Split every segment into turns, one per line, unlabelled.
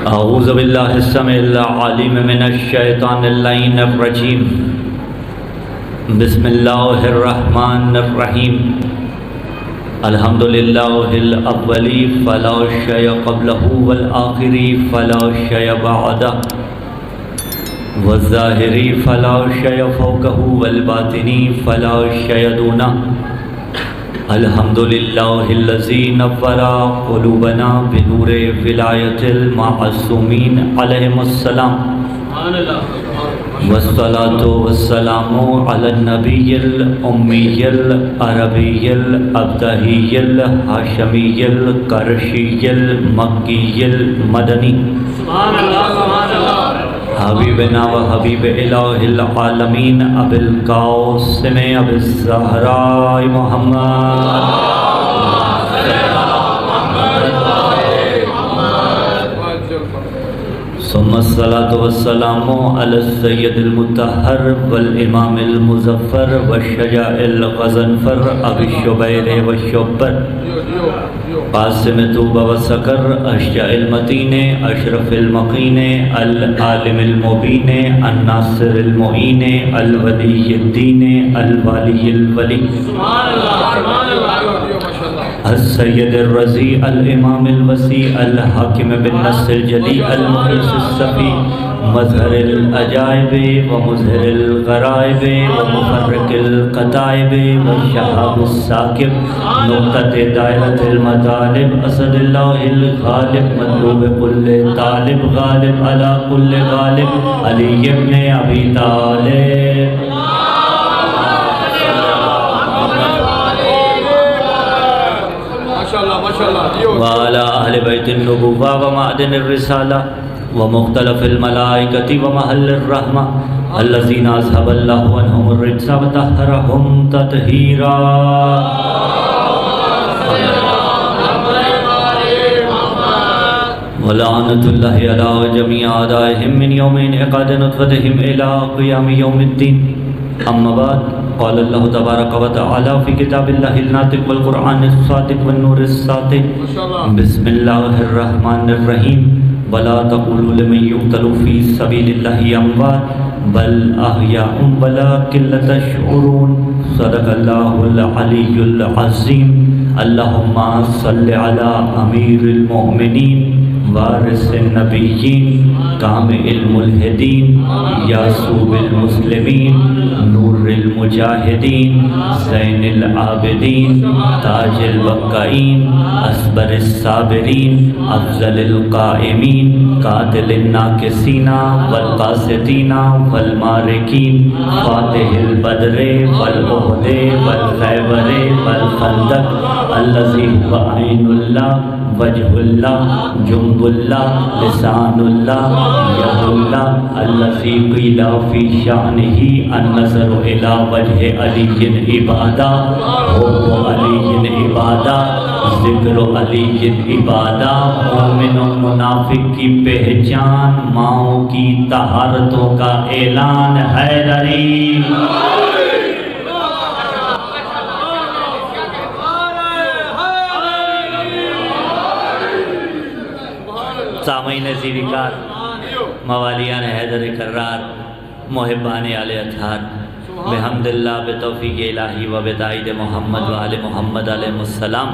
اعوذ باللہ السمیع العلیم من الشیطان اللعین الرجیم بسم اللہ الرحمن الرحیم الحمدللہ الاولی فلا شیء قبلہ والآخری فلا شیء بعدہ والظاہری فلا شیء فوقہ والباطنی فلا شیء دونہ الحمدللہ الذی نور قلوبنا بنور ولایت المعصومین علیہم السلام والصلاة والسلام علی النبی الامی العربی الابتہی الہاشمی القرشی المکی المدنی حبیبنا و حبیب الہ العالمین ابی القاسم ابی الزہراء محمد ثم الصلاة والسلام علی السید المطہر والامام المظفر والشجاع الغضنفر ابی الشبیر والشبر قاسم طوبہ وسکر اشجع المتین اشرف المقین العالم المبین الناصر المعین الولی الدین الوالی الولی السید الرضی الامام الوسیع الحاکم بالنصر الجلی المحیص الصفی مظہر العجائب ومظہر الغرائب ومفرق القطائب والشہاب الساکب نقطۃ دائرۃ المطالب اسد اللہ الغالب مطلوب کل طالب غالب علی کل غالب علی ابن ابی طالب وعلى أهل بيت النبوة ومعدن الرسالة ومختلف الملائكة ومحل الرحمة الذين أذهب الله عنهم الرجس وطهرهم تطهيرا ولعنة الله على جميع أعدائهم من يوم انعقاد نطفتهم إلى قيام يوم الدين أما بعد قال اللہ تبارک و تعالی فی کتاب اللہ الناطق والقرآن الصادق والنور الساطع بسم اللہ الرحمن الرحیم ولا تقولوا لمن يقتل في سبيل الله اموات بل احیاء ولکن لا تشعرون صدق اللہ العلی العظیم اللہم صل علی امیر المؤمنین وارث النبیین کامل الملحدین یاسوب المسلمین نور المجاہدین زین العابدین تاج الوقائین اصبر الصابرین افضل القائمین قاتل الناکسین والقاسطین والمارکین فاتح البدر والعہد والخیبر والخندق الذی هو عین اللہ وجہ اللہ جنب اللہ لسان اللہ ید اللہ الذی قیل فی شانہ النظر الی وجہ علی عبادہ حب علی عبادہ ذکر علی عبادہ مومن و منافق کی پہچان ماؤں کی طہارتوں کا اعلان حیدری سامعین زیرکار موالیان حیدر کرار محبان آل اطہار بحمد اللہ بتوفیق الہی و بتائید محمد و آل محمد علیہ السلام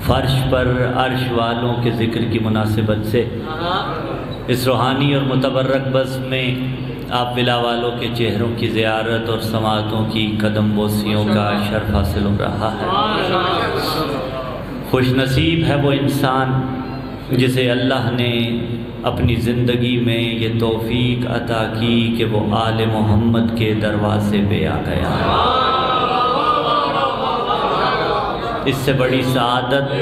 فرش پر عرش والوں کے ذکر کی مناسبت سے اس روحانی اور متبرک بزم میں آپ ولا والوں کے چہروں کی زیارت اور سماعتوں کی قدم بوسیوں کا شرف حاصل ہو رہا ہے۔ خوش نصیب ہے وہ انسان جسے اللہ نے اپنی زندگی میں یہ توفیق عطا کی کہ وہ آل محمد کے دروازے پہ آ گیا۔ اس سے بڑی سعادت،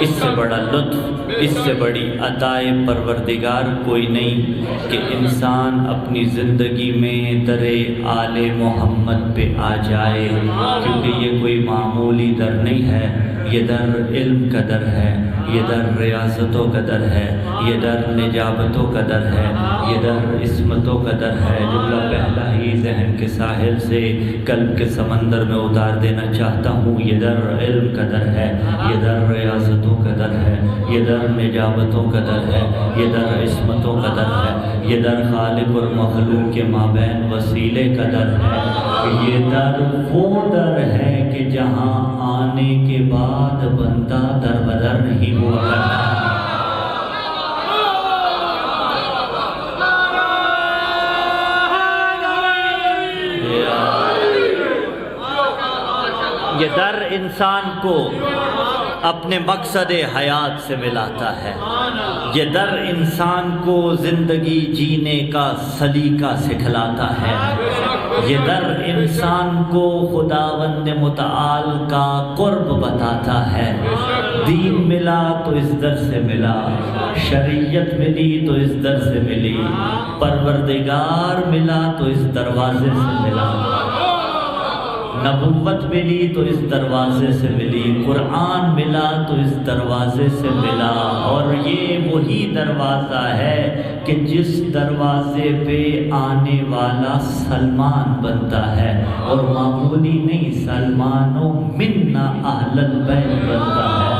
اس سے بڑا لطف، اس سے بڑی عطائے پروردگار کوئی نہیں کہ انسان اپنی زندگی میں در آل محمد پہ آ جائے، کیونکہ یہ کوئی معمولی در نہیں ہے، یہ در علم کا در ہے، یہ در ریاضتوں کا در ہے، یہ در نجابتوں کا در ہے، یہ در عصمتوں کا در ہے۔ جملہ پہلا ہی ذہن کے ساحل سے قلب کے سمندر میں اتار دینا چاہتا ہوں، یہ در علم کا در ہے، یہ در ریاضتوں کا در ہے، یہ در نجابتوں کا در ہے، یہ در عصمتوں کا در ہے، یہ در خالق اور مخلوق کے مابین وسیلے کا در ہے، یہ در وہ در ہے کہ جہاں آنے کے بعد بندہ در بدر نہیں ہوا کرتا۔ یہ در انسان کو اپنے مقصد حیات سے ملاتا ہے، یہ در انسان کو زندگی جینے کا سلیقہ سکھلاتا ہے، یہ در انسان کو خداوند متعال کا قرب بتاتا ہے۔ دین ملا تو اس در سے ملا، شریعت ملی تو اس در سے ملی، پروردگار ملا تو اس دروازے سے ملا، نبوت ملی تو اس دروازے سے ملی، قرآن ملا تو اس دروازے سے ملا، اور یہ وہی دروازہ ہے کہ جس دروازے پہ آنے والا سلمان بنتا ہے، اور معمولی نہیں، سلمانوں منا اہل البیت بنتا ہے۔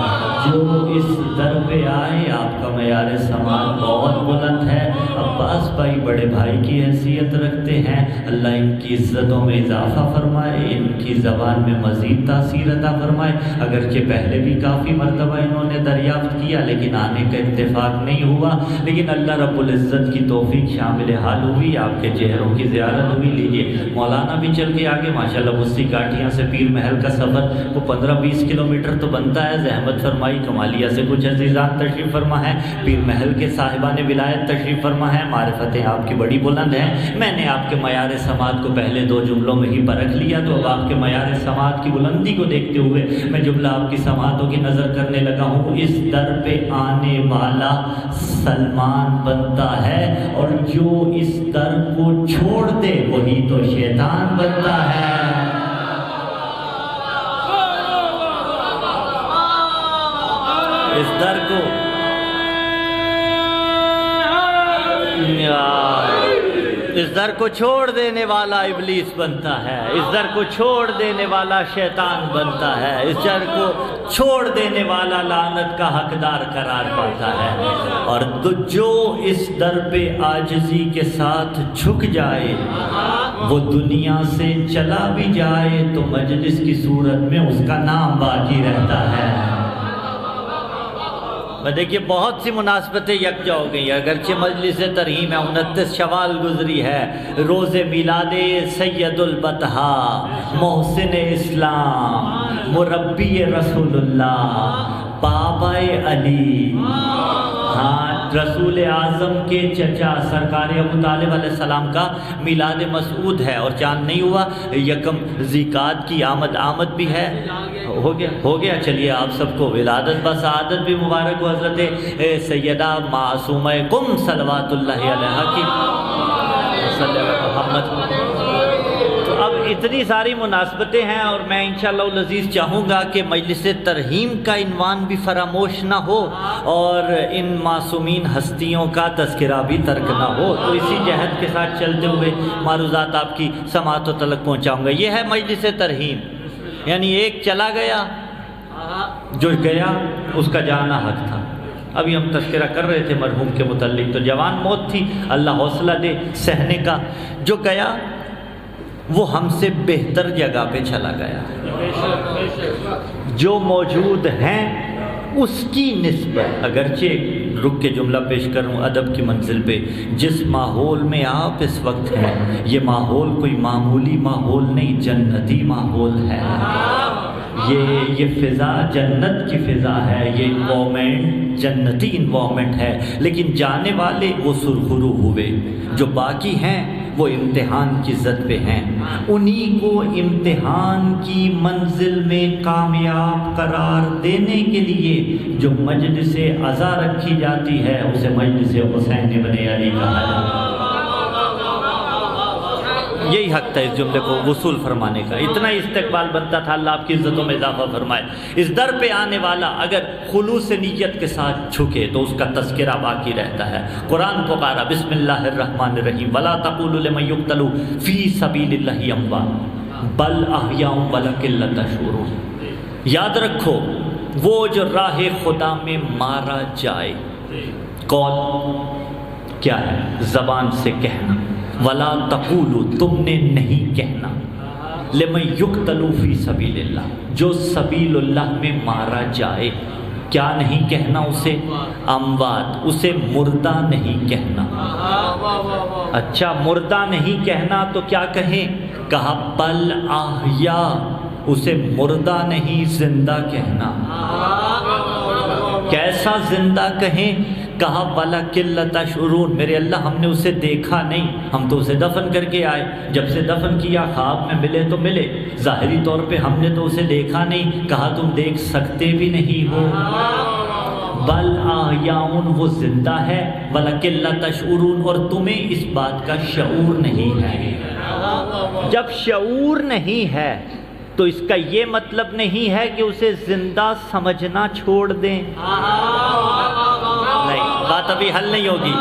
جو اس در پہ آئے، آپ کا معیار سماعت بہت بلند ہے، عباس بھائی بڑے بھائی کی حیثیت رکھتے ہیں، اللہ ان کی عزتوں میں اضافہ فرمائے، ان کی زبان میں مزید تاثیر عطا فرمائے۔ اگرچہ پہلے بھی کافی مرتبہ انہوں نے دریافت کیا لیکن آنے کا اتفاق نہیں ہوا، لیکن اللہ رب العزت کی توفیق شامل حال ہوئی، آپ کے چہروں کی زیارت ہوئی۔ لیجئے مولانا بھی چل کے آگے، ماشاءاللہ بستی کاٹیاں سے پیر محل کا سفر وہ 15-20 کلومیٹر تو بنتا ہے، زحمت فرمائی، کمالیہ سے کچھ عزیزان تشریف فرما ہے، پیر محل کے صاحبان ولایت تشریف فرما ہے، معرفتیں آپ کی بڑی بلند ہیں۔ میں نے آپ کے معیار سماعت کو پہلے 2 جملوں میں ہی پرکھ لیا، تو اب آپ کے معیار سماعت کی بلندی کو دیکھتے ہوئے میں جملہ آپ کی سماعتوں کی نظر کرنے لگا ہوں۔ اس در پہ آنے والا سلمان بنتا ہے، اور جو اس در کو چھوڑ دے وہی تو شیطان بنتا ہے۔ اس در کو اس در کو چھوڑ دینے والا ابلیس بنتا ہے، اس در کو چھوڑ دینے والا شیطان بنتا ہے، اس در کو چھوڑ دینے والا لعنت کا حقدار قرار پاتا ہے، اور جو اس در پہ عاجزی کے ساتھ جھک جائے، وہ دنیا سے چلا بھی جائے تو مجلس کی صورت میں اس کا نام باقی رہتا ہے۔ دیکھیے بہت سی مناسبتیں یکجا ہو گئی، اگرچہ مجلس ترحیم ہے، 29 شوال گزری ہے، روز میلاد سید البطحا، محسن اسلام، مربی رسول اللہ، بابا علی، ہاں رسول اعظم کے چچا سرکار ابو طالب علیہ السلام کا میلاد مسعود ہے، اور چاند نہیں ہوا، یکم ذیقعد کی آمد بھی ہے، ہو گیا چلیے آپ سب کو ولادت بسعادت بھی مبارک ہو حضرت سیدہ معصومہ قم صلوات اللہ علیہ کی صلی اللہ محمد۔ تو اب اتنی ساری مناسبتیں ہیں، اور میں انشاءاللہ العزیز چاہوں گا کہ مجلس ترحیم کا عنوان بھی فراموش نہ ہو، اور ان معصومین ہستیوں کا تذکرہ بھی ترک نہ ہو، تو اسی جہد کے ساتھ چلتے ہوئے معروضات آپ کی سماعتوں تلک پہنچاؤں گا۔ یہ ہے مجلس ترحیم، یعنی ایک چلا گیا، جو گیا اس کا جانا حق تھا۔ ابھی ہم تذکرہ کر رہے تھے مرحوم کے متعلق، تو جوان موت تھی، اللہ حوصلہ دے سہنے کا۔ جو گیا وہ ہم سے بہتر جگہ پہ چلا گیا، جو موجود ہیں اس کی نسبت، اگرچہ رک کے جملہ پیش کروں ادب کی منزل پہ، جس ماحول میں آپ اس وقت ہیں، یہ ماحول کوئی معمولی ماحول نہیں، جنتی ماحول ہے، یہ فضا جنت کی فضا ہے، یہ انوائرمنٹ جنتی انوائرمنٹ ہے، لیکن جانے والے وہ سرخرو ہوئے، جو باقی ہیں وہ امتحان کی زد پہ ہیں، انہی کو امتحان کی منزل میں کامیاب قرار دینے کے لیے جو مجلس عزا رکھی جاتی ہے اسے مجلس حسین ابن علی کہا جاتا ہے۔ یہی حق تھا اس جملے کو وصول فرمانے کا، اتنا ہی استقبال بنتا تھا، اللہ آپ کی عزتوں میں اضافہ فرمائے۔ اس در پہ آنے والا اگر خلوص نیت کے ساتھ جھکے تو اس کا تذکرہ باقی رہتا ہے۔ قرآن پکارا بسم اللہ الرحمن الرحیم، ولا تقولوا لمن يقتل فی سبیل اللہ اموات بل احیاء ولکن لا تشعرون۔ یاد رکھو وہ جو راہ خدا میں مارا جائے، قول کیا ہے؟ زبان سے کہنا، ولا تقولوا تم نے نہیں کہنا، لمن یقتل فی سبیل اللہ جو سبیل اللہ میں مارا جائے، کیا نہیں کہنا اسے؟ اموات، اسے مردہ نہیں کہنا۔ اچھا مردہ نہیں کہنا تو کیا کہیں؟ کہا بل احیاء، اسے مردہ نہیں زندہ کہنا۔ کیسا زندہ کہیں؟ کہا وَلَکِن لَتَشْعُرُونَ، میرے اللہ ہم نے اسے دیکھا نہیں، ہم تو اسے دفن کر کے آئے، جب سے دفن کیا خواب میں ملے تو ملے، ظاہری طور پہ ہم نے تو اسے دیکھا نہیں۔ کہا تم دیکھ سکتے بھی نہیں ہو، بل احیاء، وہ زندہ ہے، وَلَکِن لَتَشْعُرُونَ، اور تمہیں اس بات کا شعور نہیں ہے۔ جب شعور نہیں ہے تو اس کا یہ مطلب نہیں ہے کہ اسے زندہ سمجھنا چھوڑ دیں، نہیں، بات ابھی حل نہیں ہوگی۔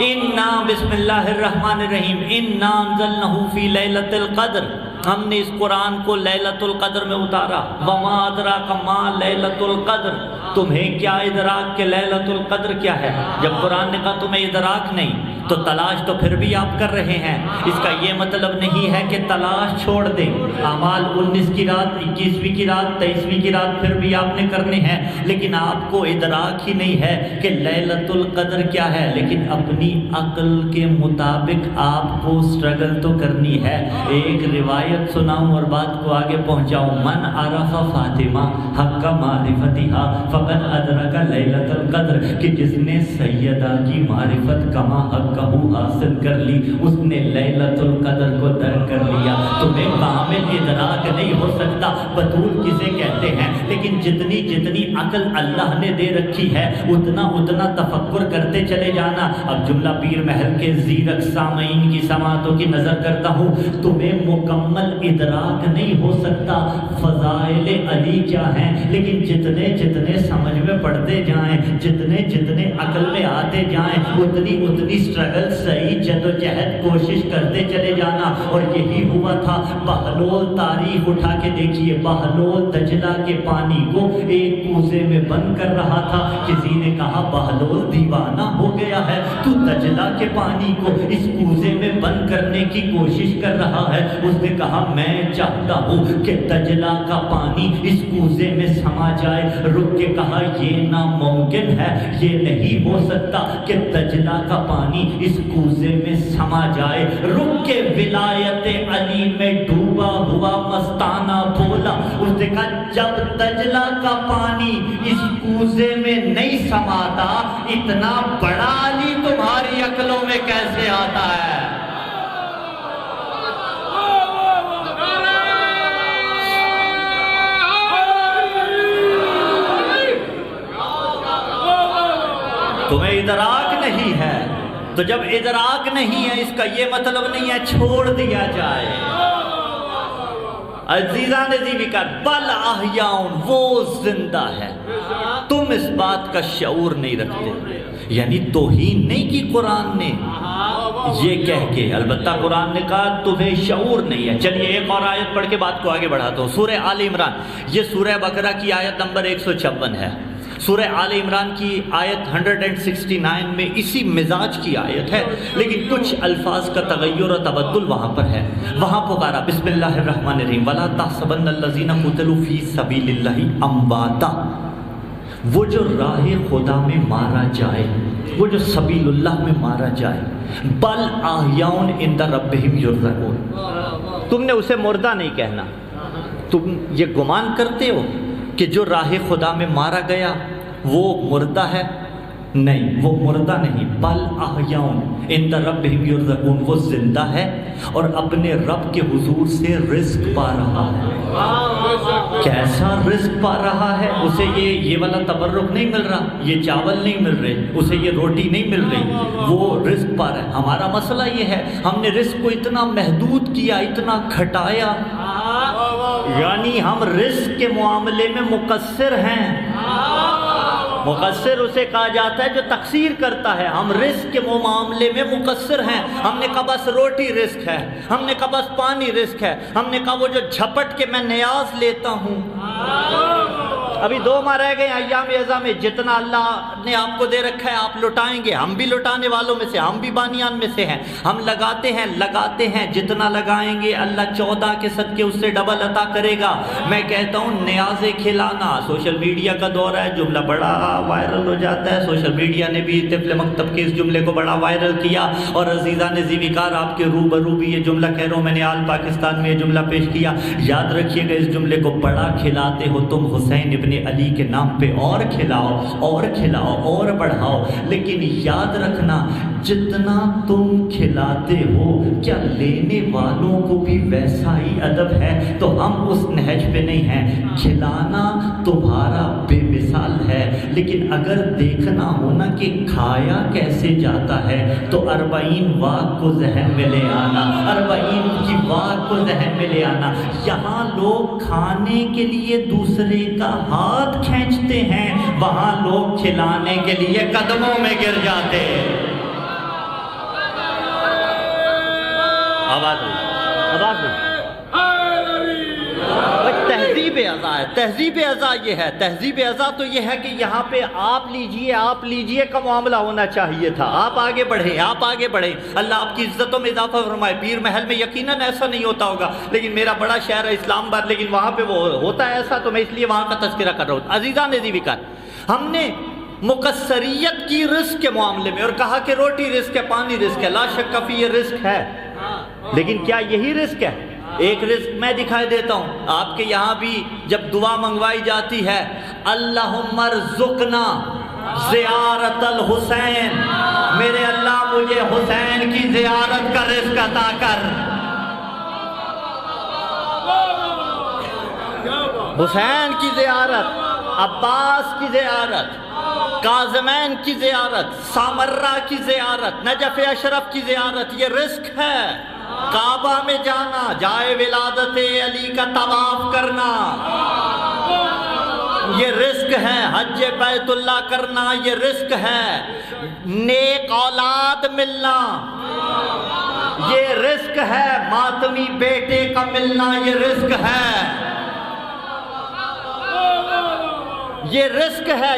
اِنَّا بسم اللہ الرحمن الرحیم اِنَّا أَنزَلْنَهُ فِي لَيْلَةِ الْقَدْرِ، ہم نے اس قرآن کو لیلۃ القدر میں اتارا۔ وَمَا أَدْرَاكَ مَا لَيْلَةُ الْقَدْرِ، تمہیں کیا ادراک کہ لیلۃ القدر کیا ہے؟ جب قرآن نے کہا تمہیں ادراک نہیں تو تلاش تو پھر بھی آپ کر رہے ہیں، اس کا یہ مطلب نہیں ہے کہ تلاش چھوڑ دیں۔ اعمال 19 کی رات، 21ویں کی رات، 23ویں کی رات پھر بھی آپ نے کرنے ہیں، لیکن آپ کو ادراک ہی نہیں ہے کہ لیلۃ القدر کیا ہے، لیکن اپنی عقل کے مطابق آپ کو سٹرگل تو کرنی ہے۔ ایک روایت سناؤں اور بات کو آگے پہنچاؤں، من عرف فاطمہ حق معرفتہا فقد ادرک لیلۃ القدر، کہ جس نے سیدہ کی معرفت کما حق حاصل کر لی اس نے لیلۃ القدر کو درک کر لیا۔ تمہیں کامل ادراک نہیں ہو سکتا، بطول کسے کہتے ہیں، لیکن جتنی جتنی عقل اللہ نے دے رکھی ہے اتنا اتنا تفکر کرتے چلے جانا۔ اب جملہ پیر محل کے زیرک سامعین کی سماعتوں کی نظر کرتا ہوں، تمہیں مکمل ادراک نہیں ہو سکتا فضائل علی کیا ہیں، لیکن جتنے جتنے سمجھ میں پڑھتے جائیں، جتنے جتنے عقل میں آتے جائیں، اتنی اتنی اسٹرگل، صحیح جد و جہد، کوشش کرتے چلے جانا۔ اور یہی ہوا تھا۔ بہلول تاریخ اٹھا کے دیکھیے، بہلول دجلہ کے پانی کو ایک کوزے میں بند کر رہا تھا۔ کسی نے کہا بہلول دیوانہ ہو گیا ہے، تو دجلہ کے پانی کو اس کوزے میں بند کرنے کی کوشش کر رہا ہے۔ اس نے کہا میں چاہتا ہوں کہ دجلہ کا پانی اس کوزے میں سما جائے۔ رک کے کہا یہ ناممکن ہے، یہ نہیں ہو سکتا کہ دجلہ کا پانی اس کوزے میں سما جائے۔ رک کے ولایت علی میں ڈوبا ہوا مستانہ بولا، اس نے کہا جب دجلہ کا پانی اس کوزے میں نہیں سماتا، اتنا بڑا علی تمہاری عقلوں میں کیسے آتا ہے؟ تمہیں ادراک نہیں ہے، تو جب ادراک نہیں ہے اس کا یہ مطلب نہیں ہے چھوڑ دیا جائے۔ عزیزان ذیبکر بل احیاء، وہ زندہ ہے، تم اس بات کا شعور نہیں رکھتے۔ یعنی توہین نہیں کی قرآن نے یہ کہہ کے، البتہ قرآن نے کہا تمہیں شعور نہیں ہے۔ چلیے ایک اور آیت پڑھ کے بات کو آگے بڑھاتا ہوں، سورہ آل عمران، یہ سورہ بقرہ کی آیت نمبر 156 ہے۔ سورہ آل عمران کی آیت 169 میں اسی مزاج کی آیت ہے، لیکن کچھ الفاظ کا تغیر و تبدل وہاں پر ہے۔ وہاں پکارا بسم اللہ الرحمن الرحیم وَلَا تَحْسَبَنَّ الَّذِينَ قُتِلُوا فِي سَبِيلِ اللَّهِ أَمْوَاتًا، وہ جو راہ خدا میں مارا جائے، وہ جو سبیل اللہ میں مارا جائے، بل احیاء عند ربہم یرزقون، تم نے اسے مردہ نہیں کہنا۔ تم یہ گمان کرتے ہو کہ جو راہ خدا میں مارا گیا وہ مردہ ہے؟ نہیں، وہ مردہ نہیں، بل احیاء عند ربہم یرزقون، وہ زندہ ہے اور اپنے رب کے حضور سے رزق پا رہا ہے۔ کیسا رزق پا رہا ہے؟ اسے یہ والا تبرک نہیں مل رہا، یہ چاول نہیں مل رہے، اسے یہ روٹی نہیں مل رہی، وہ رزق پا رہا ہے۔ ہمارا مسئلہ یہ ہے، ہم نے رزق کو اتنا محدود کیا، اتنا گھٹایا، یعنی ہم رزق کے معاملے میں مقصر ہیں۔ مقصر اسے کہا جاتا ہے جو تقصیر کرتا ہے، ہم رزق کے معاملے میں مقصر ہیں۔ ہم نے کہا بس روٹی رزق ہے، ہم نے کہا بس پانی رزق ہے، ہم نے کہا وہ جو جھپٹ کے میں نیاز لیتا ہوں۔ ابھی 2 ماہ رہ گئے ایام اعزا میں، جتنا اللہ نے آپ کو دے رکھا ہے آپ لٹائیں گے، ہم بھی لٹانے والوں میں سے، ہم بھی بانیان میں سے ہیں، ہم لگاتے ہیں، جتنا لگائیں گے اللہ 14 کے صدقے اس سے ڈبل عطا کرے گا۔ میں کہتا ہوں نیاز کھلانا، سوشل میڈیا کا دور ہے، جملہ بڑا وائرل ہو جاتا ہے، سوشل میڈیا نے بھی طفل مکتب کے اس جملے کو بڑا وائرل کیا، اور عزیزان زیوکار آپ کے روبرو بھی یہ جملہ کہہ رہا ہوں، میں نے آل پاکستان میں یہ جملہ پیش کیا، یاد رکھیے گا اس جملے کو، بڑا کھلاتے ہو تم حسین ابن علی کے نام پہ، اور کھلاؤ اور بڑھاؤ، لیکن یاد رکھنا جتنا تم کھلاتے ہو کیا لینے والوں کو بھی ویسا ہی ادب ہے؟ تو ہم اس نہج پہ نہیں ہیں، کھلانا تمہارا بے مثال ہے، لیکن اگر دیکھنا ہونا کہ کھایا کیسے جاتا ہے تو 40 واق کو ذہن میں لے آنا، 40 کی واق کو ذہن میں لے آنا۔ یہاں لوگ کھانے کے لیے دوسرے کا ہاتھ کھینچتے ہیں، وہاں لوگ کھلانے کے لیے قدموں میں گر جاتے ہیں۔ آواز تہذیب اعضا ہے، تہذیب اعضا یہ ہے، تہذیب اعضا تو یہ ہے کہ یہاں پہ آپ لیجئے کا معاملہ ہونا چاہیے تھا، آپ آگے بڑھیں، اللہ آپ کی عزتوں میں اضافہ فرمائے۔ پیر محل میں یقیناً ایسا نہیں ہوتا ہوگا، لیکن میرا بڑا شہر ہے اسلام آباد، لیکن وہاں پہ وہ ہوتا ہے ایسا، تو میں اس لیے وہاں کا تذکرہ کر رہا ہوں۔ عزیزان زیوکار، ہم نے مقصریت کی رزق کے معاملے میں اور کہا کہ روٹی رزق ہے، پانی رزق ہے، لا شک فی یہ رزق ہے، لیکن کیا یہی رزق ہے؟ ایک رزق میں دکھائی دیتا ہوں آپ کے یہاں بھی، جب دعا منگوائی جاتی ہے اللہم ارزقنا زیارت الحسین، میرے اللہ مجھے حسین کی زیارت کا رزق عطا کر، حسین کی زیارت، عباس کی زیارت، کاظمین کی زیارت، سامرہ کی زیارت، نجف اشرف کی زیارت، یہ رزق ہے۔ کعبہ میں جانا، جائے ولادت علی کا طواف کرنا، یہ رزق ہے۔ حج بیت اللہ کرنا، یہ رزق ہے۔ نیک اولاد ملنا، یہ رزق ہے۔ ماتمی بیٹے کا ملنا، یہ رزق ہے،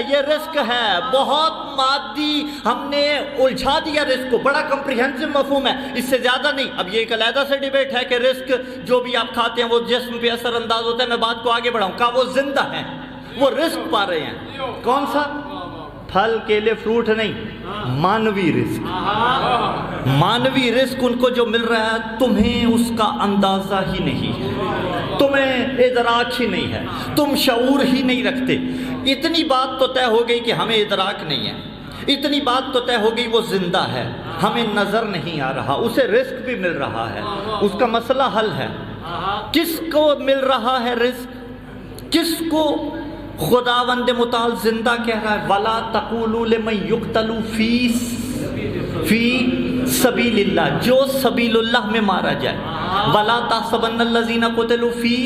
یہ رزق ہے۔ بہت مادی ہم نے الجھا دیا رزق کو، بڑا کمپریہنسو مفہوم ہے، اس سے زیادہ نہیں۔ اب یہ ایک علیحدہ سے ڈیبیٹ ہے کہ رزق جو بھی آپ کھاتے ہیں وہ جسم پہ اثر انداز ہوتا ہے، میں بات کو آگے بڑھاؤں کہ وہ زندہ ہیں، وہ رزق پا رہے ہیں۔ کون سا؟ پھل کیلے فروٹ نہیں، مانوی رزق ان کو جو مل رہا ہے، تمہیں اس کا اندازہ ہی نہیں، تمہیں ادراک ہی نہیں ہے، تم شعور ہی نہیں رکھتے۔ اتنی بات تو طے ہو گئی کہ ہمیں ادراک نہیں ہے، اتنی بات تو طے ہو گئی وہ زندہ ہے، ہمیں نظر نہیں آ رہا، اسے رزق بھی مل رہا ہے، اس کا مسئلہ حل ہے۔ کس کو مل رہا ہے رزق؟ کس کو خداوند متعال زندہ کہہ رہا ہے؟ وَلَا تَقُولُوا لِمَنْ يُقْتَلُ فِي سَبِيلِ اللَّهِ، جو سبیل اللہ میں مارا جائے۔ وَلَا تَحْسَبَنَّ الَّذِينَ قُتِلُوا فِي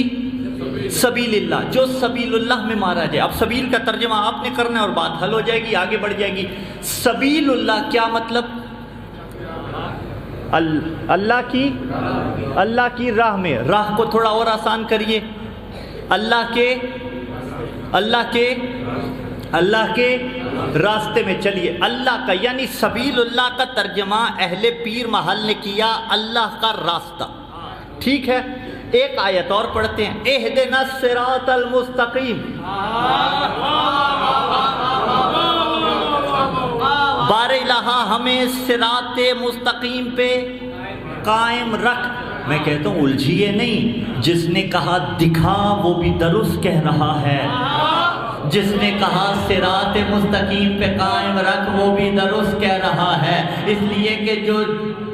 سبیل اللہ، جو سبیل اللہ میں مارا جائے۔ اب سبیل کا ترجمہ آپ نے کرنا ہے اور بات حل ہو جائے گی، آگے بڑھ جائے گی۔ سبیل اللہ کیا مطلب؟ اللہ کی راہ میں، راہ کو تھوڑا اور آسان کریے، اللہ کے راستے میں چلیے۔ اللہ کا یعنی سبیل اللہ کا ترجمہ اہل پیر محل نے کیا اللہ کا راستہ، ٹھیک ہے۔ ایک آیت اور پڑھتے ہیں، اہدنا الصراط المستقیم، بار الہ ہمیں صراط مستقیم پہ قائم رکھ۔ میں کہتا ہوں الجھیے نہیں، جس نے کہا دکھا وہ بھی درست کہہ رہا ہے، جس نے کہا صراط مستقیم پہ قائم رکھ وہ بھی درست کہہ رہا ہے، اس لیے کہ جو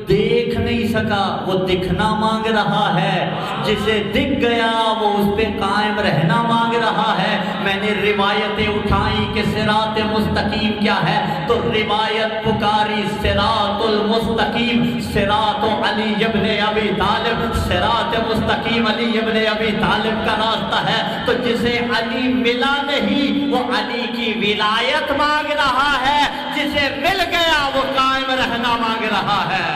دیکھ نہیں سکا وہ دکھنا مانگ رہا ہے، جسے دکھ گیا وہ اس پہ قائم رہنا مانگ رہا ہے۔ میں نے روایتیں اٹھائیں کہ صراط مستقیم کیا ہے، تو روایت پکاری صراط المستقیم، صراط علی ابن ابی طالب، صراط مستقیم علی ابن ابی طالب کا راستہ ہے۔ تو جسے علی ملا نہیں وہ علی کی ولایت مانگ رہا ہے، جسے مل گیا وہ قائم رہنا مانگ رہا ہے۔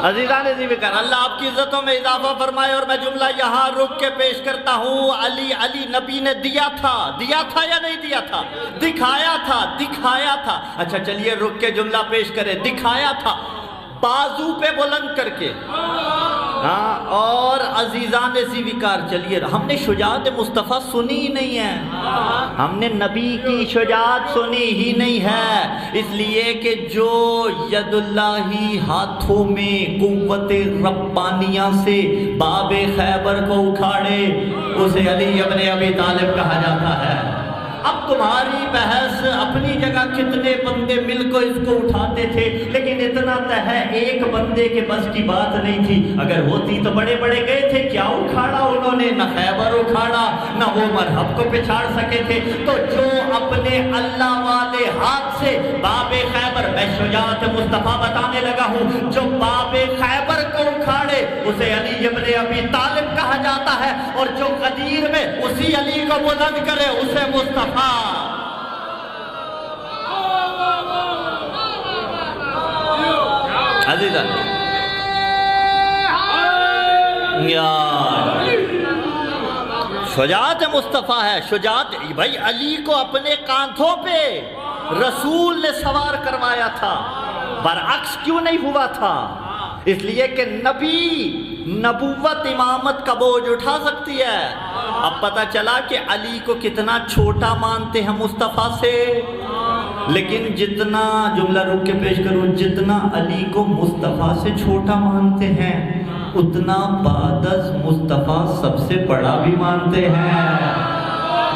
عزیزان ذوالفقار، اللہ آپ کی عزتوں میں اضافہ فرمائے، اور میں جملہ یہاں رک کے پیش کرتا ہوں۔ علی نبی نے دیا تھا یا نہیں دیا تھا؟ دکھایا تھا۔ اچھا چلیے رک کے جملہ پیش کریں، دکھایا تھا بازو پہ بلند کر کے، ہاں۔ اور عزیزان ذوالفقار، چلیے ہم نے شجاعت مصطفیٰ سنی ہی نہیں ہے، ہم نے نبی کی شجاعت سنی ہی نہیں ہے، اس لیے کہ جو ید اللہ ہاتھوں میں قوت ربانیہ سے باب خیبر کو اکھاڑے اسے علی ابن ابی طالب کہا جاتا ہے۔ اب تمہاری بحث اپنی جگہ کتنے بندے مل کر اس کو اٹھاتے تھے، لیکن اتنا تو ہے ایک بندے کے بس کی بات نہیں تھی، اگر ہوتی تو بڑے بڑے گئے تھے، کیا اکھاڑا انہوں نے؟ نہ خیبر اکھاڑا، نہ وہ مرحب کو پچھاڑ سکے تھے۔ تو جو اپنے اللہ والے ہاتھ سے باب خیبر، میں شجاعت مصطفیٰ بتانے لگا ہوں، جو باب خیبر کو اکھاڑے اسے علی ابن ابی طالب کہا جاتا ہے، اور جو غدیر میں اسی علی کو بلند کرے اسے مصطفیٰ۔ عزیزان شجاعت مصطفیٰ ہے، شجاعت بھائی علی کو اپنے کاندھوں پہ رسول نے سوار کروایا تھا، برعکس کیوں نہیں ہوا تھا؟ اس لیے کہ نبوت امامت کا بوجھ اٹھا سکتی ہے۔ اب پتہ چلا کہ علی کو کتنا چھوٹا مانتے ہیں مصطفیٰ سے، لیکن جتنا جملہ رک کے پیش کروں، جتنا علی کو مصطفیٰ سے چھوٹا مانتے ہیں اتنا بعد از مصطفیٰ سب سے بڑا بھی مانتے ہیں۔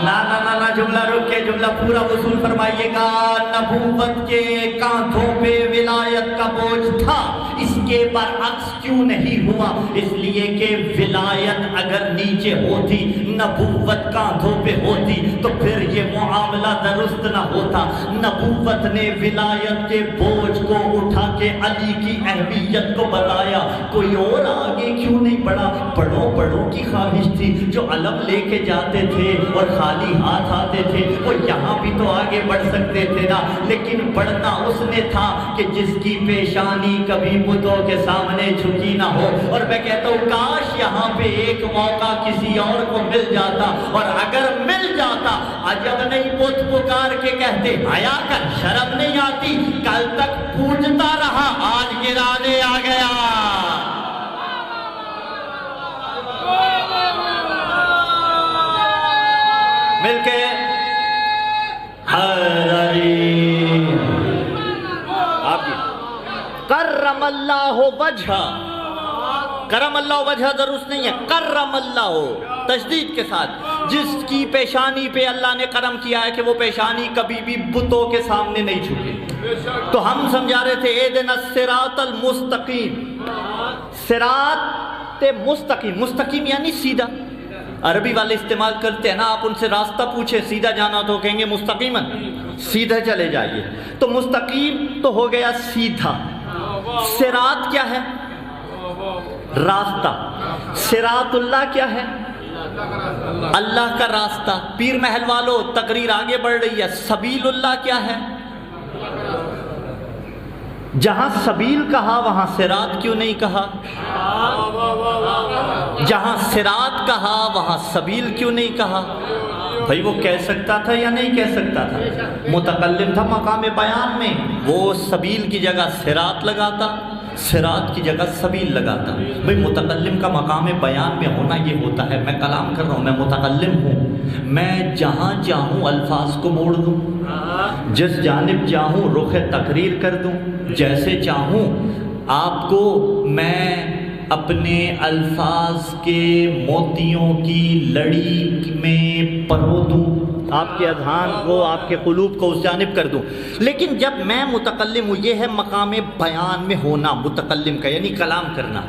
نہ جملہ رک کے جملہ پورا وصول فرمائیے گا۔ نبوت کے کاندھوں پہ ولایت کا بوجھ تھا، اس کے برعکس کیوں نہیں ہوا؟ اس لیے کہ ولایت اگر نیچے ہوتی، نبوت کاندھوں پہ ہوتی تو پھر یہ معاملہ درست نہ ہوتا۔ نبوت نے ولایت کے بوجھ کو اٹھا کے علی کی اہمیت کو بتایا، کوئی اور آگے کیوں نہیں بڑھا؟ بڑوں کی خواہش تھی، جو علم لے کے جاتے تھے اور خالی ہاتھ آتے تھے، وہ یہاں بھی تو آگے بڑھ سکتے تھے نا، لیکن بڑھنا اس نے تھا کہ جس کی پیشانی کبھی بتوں کے سامنے جھکی نہ ہو۔ اور میں کہتا ہوں کاش یہاں پہ ایک موقع کسی اور کو مل جاتا، اور اگر مل جاتا عجب نہیں بت پکار کے کہتے حیا کر، شرم نہیں آتی، کل تک پوجتا رہا آج گرانے آ گیا۔ مل کے حیدری آپ کی کرم اللہ وجہ، کرم اللہ وجہ درست نہیں ہے، کرم اللہ تشدید کے ساتھ، جس کی پیشانی پہ اللہ نے کرم کیا ہے کہ وہ پیشانی کبھی بھی بتوں کے سامنے نہیں جھکے۔ تو ہم سمجھا رہے تھے اہدنا الصراط المستقیم، صراط مستقیم، مستقیم یعنی سیدھا، عربی والے استعمال کرتے ہیں نا، آپ ان سے راستہ پوچھے سیدھا جانا تو کہیں گے مستقیماً، سیدھے چلے جائیے، تو مستقیم تو ہو گیا سیدھا۔ صراط کیا ہے؟ راستہ۔ صراط اللہ کیا ہے؟ اللہ کا راستہ۔ پیر محل والو تقریر آگے بڑھ رہی ہے، سبیل اللہ کیا ہے؟ جہاں سبیل کہا وہاں صراط کیوں نہیں کہا؟ جہاں صراط کہا وہاں سبیل کیوں نہیں کہا؟ بھائی وہ کہہ سکتا تھا یا نہیں کہہ سکتا تھا؟ متکلم تھا مقام بیان میں، وہ سبیل کی جگہ صراط لگاتا، صراط کی جگہ سبیل لگاتا۔ بھئی متکلم کا مقام بیان میں ہونا یہ ہوتا ہے، میں کلام کر رہا ہوں، میں متکلم ہوں، میں جہاں چاہوں الفاظ کو موڑ دوں، جس جانب چاہوں رخ تقریر کر دوں، جیسے چاہوں آپ کو میں اپنے الفاظ کے موتیوں کی لڑی میں پرو دوں، آپ کے اذہان کو، آپ کے قلوب کو اس جانب کر دوں۔ لیکن جب میں متکلم ہوں، یہ ہے مقام بیان میں ہونا متکلم کا، یعنی کلام کرنا۔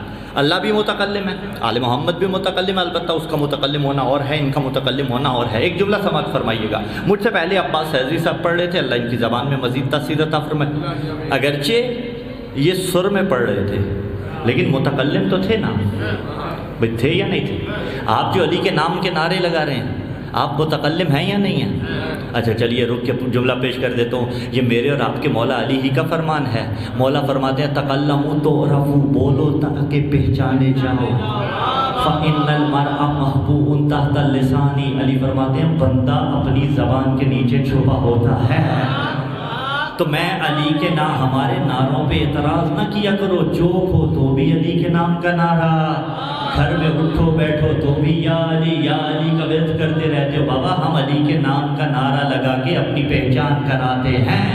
اللہ بھی متکلم ہے، آل محمد بھی متکلم ہے، البتہ اس کا متکلم ہونا اور ہے، ان کا متکلم ہونا اور ہے۔ ایک جملہ سماعت فرمائیے گا، مجھ سے پہلے عباس سیزی صاحب پڑھ رہے تھے، اللہ ان کی زبان میں مزید تاثیر عطا فرمائے۔ اگرچہ یہ سر میں پڑھ رہے تھے لیکن متکلم تو تھے نا، بھئی تھے یا نہیں تھے؟ آپ جو علی کے نام کے نعرے لگا رہے ہیں، آپ متکلم ہیں یا نہیں ہیں؟ اچھا چلیے رک کے جملہ پیش کر دیتا ہوں. یہ میرے اور آپ کے مولا علی ہی کا فرمان ہے. مولا فرماتے ہیں تکلموا تعرفوا، بولو تاکہ پہچانے جاؤ. فإن المرء محبوب تحت اللسان، علی فرماتے ہیں بندہ اپنی زبان کے نیچے چھپا ہوتا ہے. تو میں علی کے نام، ہمارے نعروں پہ اعتراض نہ کیا کرو. جوک ہو تو بھی علی کے نام کا نعرہ، گھر میں اٹھو بیٹھو تو بھی یا علی کا ورد کرتے رہتے ہو. بابا ہم علی کے نام کا نعرہ لگا کے اپنی پہچان کراتے ہیں.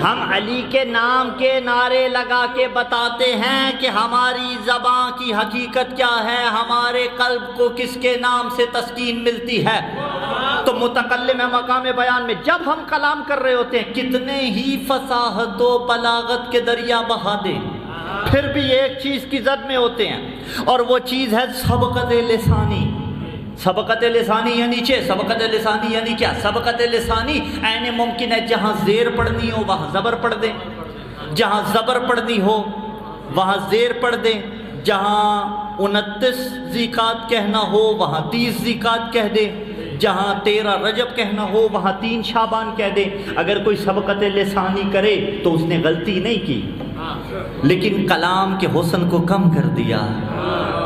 ہم علی کے نام کے نعرے لگا کے بتاتے ہیں کہ ہماری زبان کی حقیقت کیا ہے، ہمارے قلب کو کس کے نام سے تسکین ملتی ہے. تو متکلم ہے مقام بیان میں جب ہم کلام کر رہے ہوتے ہیں کتنے ہی فصاحت و بلاغت کے دریا بہا دیں، پھر بھی ایک چیز کی زد میں ہوتے ہیں، اور وہ چیز ہے سبقت لسانی. سبقت لسانی یعنی سبقت لسانی یعنی کیا؟ سبقت لسانی عین ممکن ہے جہاں زیر پڑھنی ہو وہاں زبر پڑھ دیں، جہاں زبر پڑھنی ہو وہاں زیر پڑھ دیں، جہاں 29 ذیقات کہنا ہو وہاں 30 ذیقات کہہ دیں، جہاں 13 رجب کہنا ہو وہاں 3 شعبان کہہ دیں. اگر کوئی سبقت لسانی کرے تو اس نے غلطی نہیں کی، لیکن کلام کے حسن کو کم کر دیا.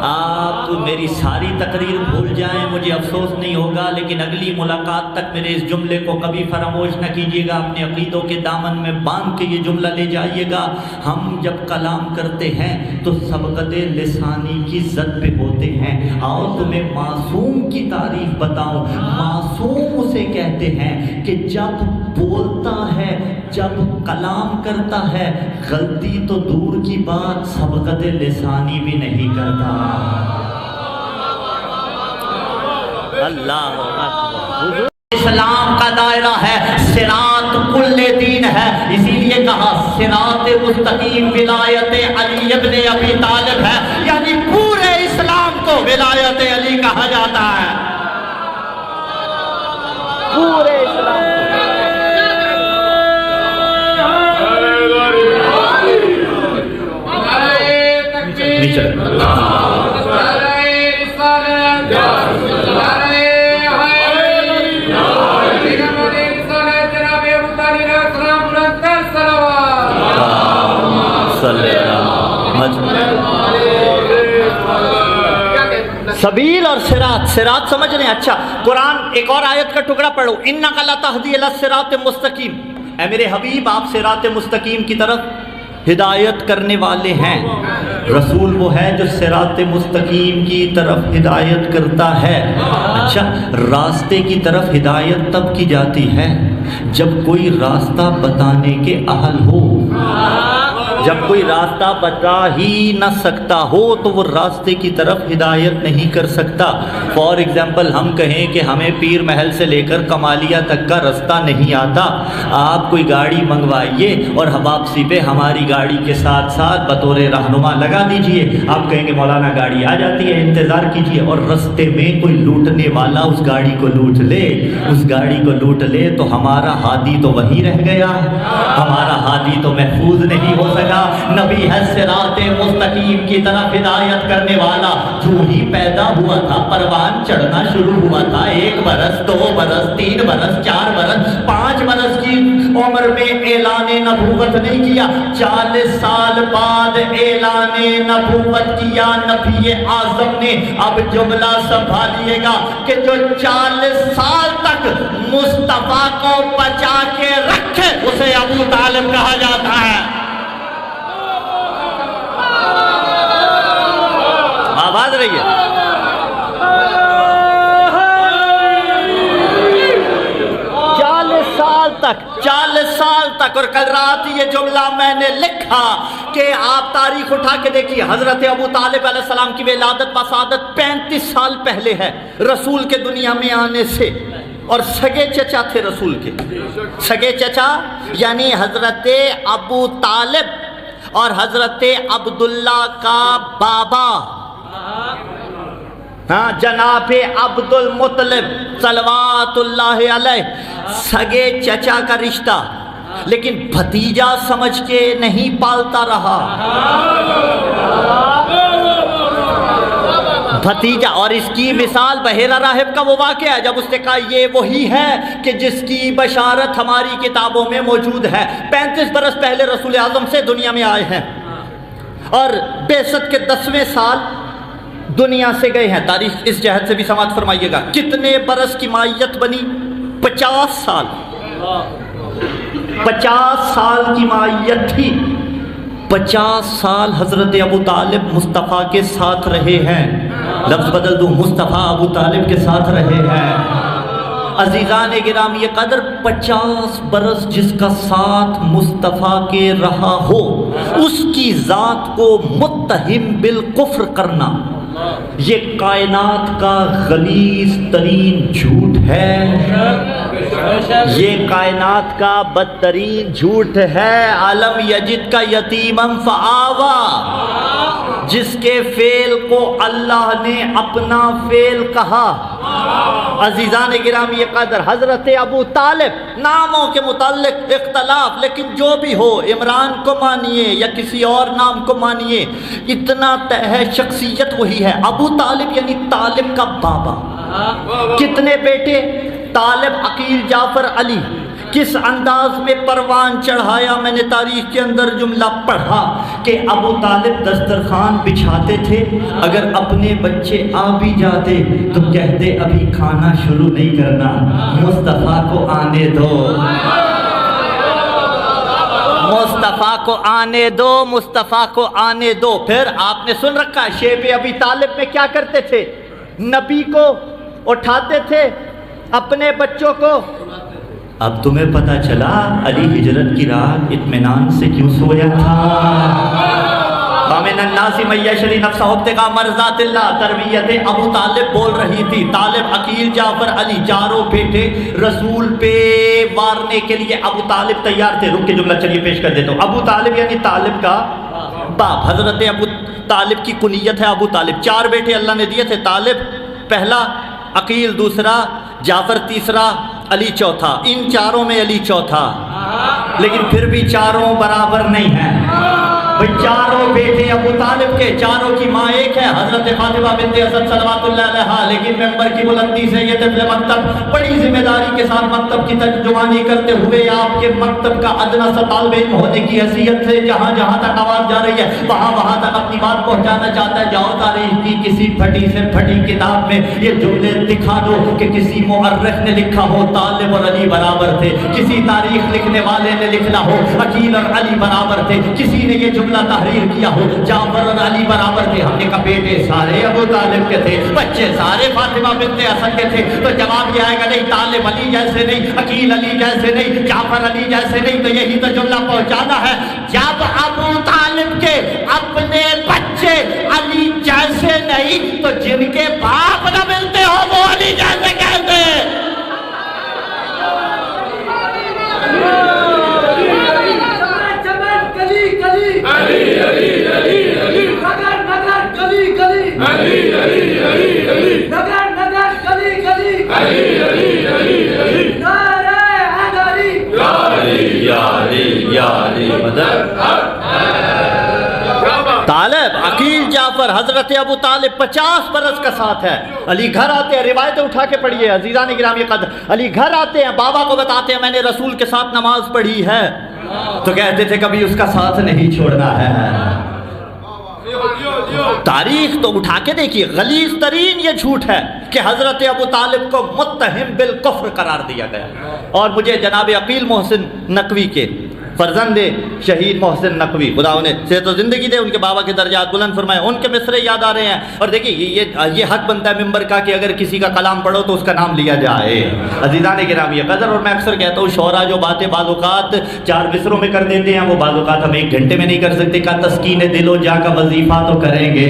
آپ میری ساری تقریر بھول جائیں مجھے افسوس نہیں ہوگا، لیکن اگلی ملاقات تک میرے اس جملے کو کبھی فراموش نہ کیجیے گا. اپنے عقیدوں کے دامن میں باندھ کے یہ جملہ لے جائیے گا. ہم جب کلام کرتے ہیں تو سبقت لسانی کی زد پہ ہوتے ہیں. آؤ تمہیں معصوم کی تعریف بتاؤں. معصوم اسے کہتے ہیں کہ جب بولتا ہے، جب کلام کرتا ہے، غلطی تو دور کی بات سبقت لسانی بھی نہیں کرتا. اللہ اکبر. اسلام کا دائرہ ہے، صراط کل دین ہے. اسی لیے کہا صراط مستقیم ولایت علی ابن ابی طالب ہے، یعنی پورے اسلام کو ولایت علی کہا جاتا ہے. پورے اسلام سبیل اور صراط. صراط سمجھ رہے ہیں؟ اچھا قرآن ایک اور آیت کا ٹکڑا پڑھو. انک لتہدی الی الصراط مستقیم. اے میرے حبیب آپ صراط مستقیم کی طرف ہدایت کرنے والے ہیں. رسول وہ ہے جو صراط مستقیم کی طرف ہدایت کرتا ہے. اچھا راستے کی طرف ہدایت تب کی جاتی ہے جب کوئی راستہ بتانے کے اہل ہو. جب کوئی راستہ بتا ہی نہ سکتا ہو تو وہ راستے کی طرف ہدایت نہیں کر سکتا. فار ایگزامپل ہم کہیں کہ ہمیں پیر محل سے لے کر کمالیہ تک کا راستہ نہیں آتا، آپ کوئی گاڑی منگوائیے اور واپسی پہ ہماری گاڑی کے ساتھ ساتھ بطور رہنما لگا دیجئے. آپ کہیں گے مولانا گاڑی آ جاتی ہے انتظار کیجئے، اور رستے میں کوئی لوٹنے والا اس گاڑی کو لوٹ لے، اس گاڑی کو لوٹ لے تو ہمارا ہادی تو وہیں رہ گیا، ہمارا ہادی تو محفوظ نہیں ہو سکا. نبی ہے صراط مستقیم کی طرف ہدایت کرنے والا. جو ہی پیدا ہوا تھا پروان چڑھنا شروع ہوا تھا. 1 برس 2 برس 3 برس 4 برس 5 برس کی عمر میں اعلان نبوت نہیں کیا. 40 سال بعد اعلان نبوت کیا نبی اعظم نے. اب جملہ سنبھالیے گا کہ جو 40 سال تک مصطفیٰ کو بچا کے رکھے اسے ابو طالب کہا جاتا ہے. آواز رہی ہے. 40 سال تک. اور کل رات یہ جملہ میں نے لکھا کہ آپ تاریخ اٹھا کے دیکھیے. حضرت ابو طالب علیہ السلام کی ولادت وسادت 35 سال پہلے ہے رسول کے دنیا میں آنے سے. اور سگے چچا تھے رسول کے. سگے چچا یعنی حضرت ابو طالب اور حضرت عبداللہ کا بابا جناب عبد المطلب صلوات اللہ علیہ. سگے چچا کا رشتہ لیکن بھتیجا سمجھ کے نہیں پالتا رہا، بھتیجا۔ اور اس کی مثال بحیرہ راہب کا وہ واقعہ ہے جب اس نے کہا یہ وہی ہے کہ جس کی بشارت ہماری کتابوں میں موجود ہے۔ 35 برس پہلے رسول اعظم سے دنیا میں آئے ہیں اور بعثت کے 10ویں سال دنیا سے گئے ہیں۔ تاریخ اس جہت سے بھی سماعت فرمائیے گا، کتنے برس کی مائیت بنی؟ 50 سال، 50 سال کی مائیت تھی۔ 50 سال حضرت ابو طالب مصطفیٰ کے ساتھ رہے ہیں، لفظ بدل دوں، مصطفیٰ ابو طالب کے ساتھ رہے ہیں۔ عزیزان گرامی قدر، 50 برس جس کا ساتھ مصطفیٰ کے رہا ہو، اس کی ذات کو متہم بالکفر کرنا یہ کائنات کا غلیظ ترین جھوٹ ہے، یہ کائنات کا بدترین جھوٹ ہے۔ علم یجد کا یتیمم فآوا، جس کے فعل کو اللہ نے اپنا فعل کہا۔ عزیزان گرامی قدر، حضرت ابو طالب، ناموں کے متعلق اختلاف، لیکن جو بھی ہو، عمران کو مانیے یا کسی اور نام کو مانیے، اتنا طے ہے شخصیت وہی ہے۔ ابو طالب یعنی طالب کا بابا۔ کتنے بیٹے؟ طالب، عقیل، جعفر، علی۔ کس انداز میں پروان چڑھایا؟ میں نے تاریخ کے اندر جملہ پڑھا کہ ابو طالب دسترخوان بچھاتے تھے، اگر اپنے بچے آ بھی جاتے تو کہتے ابھی کھانا شروع نہیں کرنا، مصطفیٰ کو آنے دو، مصطفیٰ کو آنے دو، مصطفیٰ کو آنے دو۔ پھر آپ نے سن رکھا ہے شیب ابی طالب میں کیا کرتے تھے؟ نبی کو اٹھاتے تھے، اپنے بچوں کو۔ اب تمہیں پتہ چلا علی ہجرت کی رات اطمینان سے کیوں سویا تھا۔ وَمِنَ النَّاسِ مَن يَشْرِي نَفْسَهُ ابْتِغَاءَ مَرْضَاتِ اللَّهِ، تربیت ابو طالب بول رہی تھی۔ طالب، عقیل، جعفر، علی، چاروں بیٹے رسول پہ مارنے کے لیے ابو طالب تیار تھے۔ رک کے جملہ چلیے پیش کر دیتا ہوں۔ ابو طالب یعنی طالب کا باپ۔ حضرت ابو طالب کی کنیت ہے ابو طالب۔ 4 بیٹے اللہ نے دیے تھے، طالب پہلا، عقیل دوسرا، جعفر تیسرا، علی چوتھا۔ ان چاروں میں علی چوتھا، لیکن پھر بھی چاروں برابر نہیں ہیں۔ چاروں بیٹے ابو طالب کے، چاروں کی ماں ایک ہے حضرت فاطمہ بنت اسد صلوات اللہ علیہا، لیکن ممبر کی بلندی سے یہ طفل مکتب بڑی ذمہ داری کے ساتھ مکتب کی ترجمانی کرتے ہوئے آپ کے مکتب کا ادنا سا طالب علم ہونے کی حیثیت سے جہاں جہاں تک آواز جا رہی ہے وہاں وہاں تک اپنی بات پہنچانا چاہتا ہے۔ جاؤ تاریخ کی کسی پھٹی سے پھٹی کتاب میں یہ جملے دکھا دو کہ کسی مورخ نے لکھا ہو طالب اور علی برابر تھے، کسی تاریخ لکھنے والے نے لکھنا ہو عقیل اور علی برابر تھے، کسی نے یہ تحریر کیا ہو جعفر اور علی برابر تھے۔ ہم نے کہا بیٹے سارے ابو طالب کے تھے، بچے سارے فاطمہ بنت اسد کے تھے، تو جواب یہ آئے گا نہیں، طالب علی جیسے نہیں، عقیل علی جیسے نہیں، جعفر علی جیسے نہیں۔ تو یہی تو جملہ پہنچانا ہے، جب ابو طالب کے اپنے بچے علی جیسے نہیں تو جن کے باپ نہ ملتے ہو وہ علی جیسے کہتے ہیں۔ طالب، عقیل، جعفر، حضرت ابو طالب 50 برس کا ساتھ ہے۔ علی گھر آتے ہیں، روایتیں اٹھا کے پڑھیے عزیزان گرامی قدر، علی گھر آتے ہیں، بابا کو بتاتے ہیں میں نے رسول کے ساتھ نماز پڑھی ہے، تو کہتے تھے کبھی اس کا ساتھ نہیں چھوڑنا ہے۔ تاریخ تو اٹھا کے دیکھیے، غلیظ ترین یہ جھوٹ ہے کہ حضرت ابو طالب کو متہم بالکفر قرار دیا گیا۔ اور مجھے جناب عقیل محسن نقوی کے فرزند شہید محسن نقوی، خدا انہیں صحت و زندگی دے، ان کے بابا کے درجات بلند فرمائے، ان کے مصرے یاد آ رہے ہیں۔ اور دیکھیے یہ حق بنتا ہے ممبر کا کہ اگر کسی کا کلام پڑھو تو اس کا نام لیا جائے۔ عزیزان گرامی قدر، اور میں اکثر کہتا ہوں شعراء جو باتیں بعض اوقات 4 مصروں میں کر دیتے ہیں وہ بعض اوقات ہم 1 گھنٹے میں نہیں کر سکتے۔ کا تسکین دل و جا کا وظیفہ تو کریں گے،